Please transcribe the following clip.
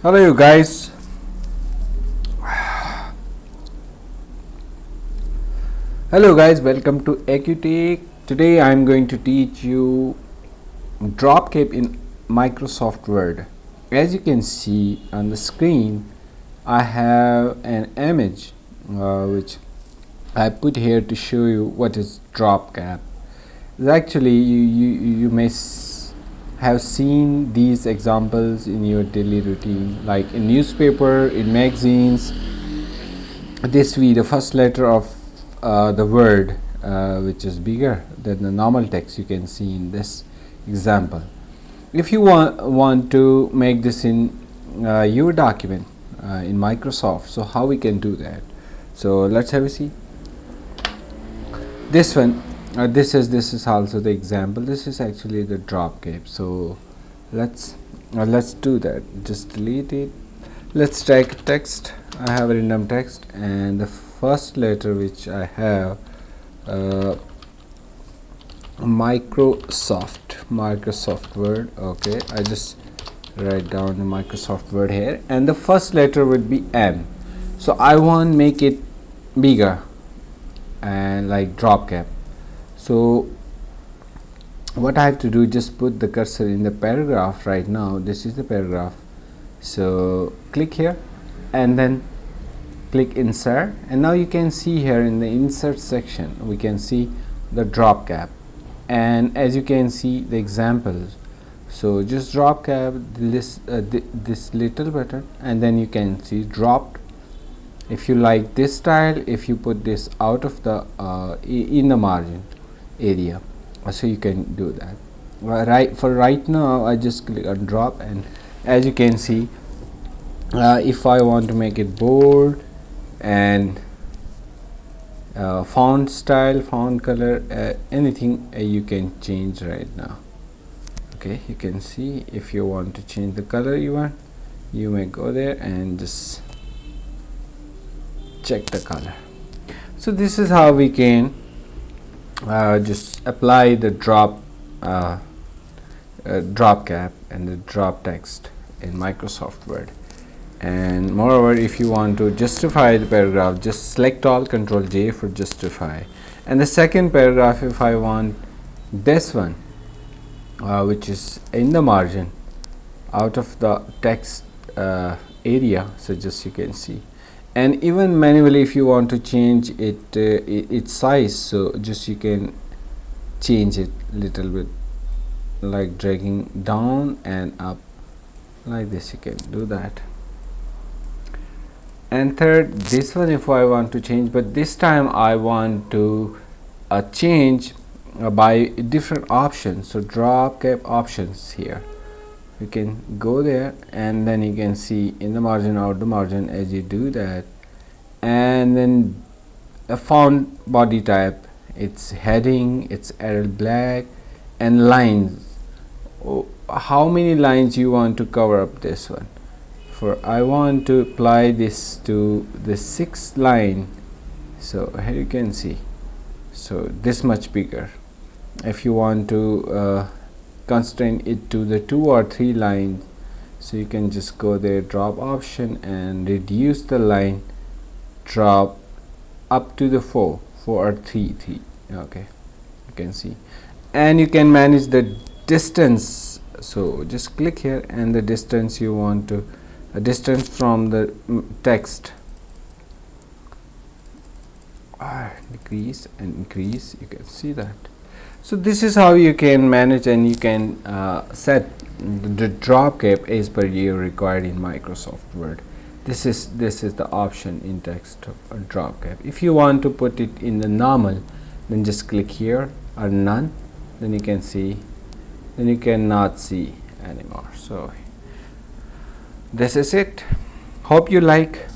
Hello you guys. Welcome to Acutech. Today I am going to teach you drop cap in Microsoft Word. As you can see on the screen, I have an image which I put here to show you what is drop cap. Actually, you may have seen these examples in your daily routine, like in newspaper, in magazines. This will be the first letter of the word which is bigger than the normal text you can see in this example. If you want to make this in your document in Microsoft, so how we can do that? So let's have a see. This one, this is also the example. This is actually the drop cap. So let's do that. Just delete it. Let's take text. I have a random text, and the first letter which I have Microsoft Word. Okay, I just write down the Microsoft Word here, and the first letter would be M. So I want to make it bigger and like drop cap. So what I have to do, just put the cursor in the paragraph. Right now this is the paragraph, so click here and then click insert, and now you can see here in the insert section we can see the drop cap, and as you can see the examples. So just drop cap this little button, and then you can see dropped. If you like this style, if you put this out of the in the margin area, so you can do that. Right now I just click on drop, and as you can see, if I want to make it bold and font style, font color, anything you can change right now. Okay, you can see if you want to change the color you want, you may go there and just check the color. So this is how we can just apply the drop cap and the drop text in Microsoft Word. And moreover, if you want to justify the paragraph, just select all, Control J for justify. And the second paragraph, if I want this one which is in the margin out of the text area, so just you can see. And even manually, if you want to change it its size, so just you can change it little bit, like dragging down and up like this, you can do that. And third, this one, if I want to change, but this time I want to change by different options. So drop cap options, here you can go there, and then you can see in the margin, out the margin, as you do that. And then a font body type, it's heading, it's Arial black, and lines. How many lines you want to cover up this one? For I want to apply this to the 6th line, so here you can see, so this much bigger. If you want to constrain it to the 2 or 3 lines, so you can just go there, drop option, and reduce the line, drop up to the 4 or 3. Okay, you can see, and you can manage the distance. So just click here, and the distance you want to, a distance from the text, decrease and increase, you can see that. So this is how you can manage, and you can set the drop cap as per you required in Microsoft Word. This is the option in text of drop cap. If you want to put it in the normal, then just click here or none, then you can see, then you cannot see anymore. So this is it. Hope you like.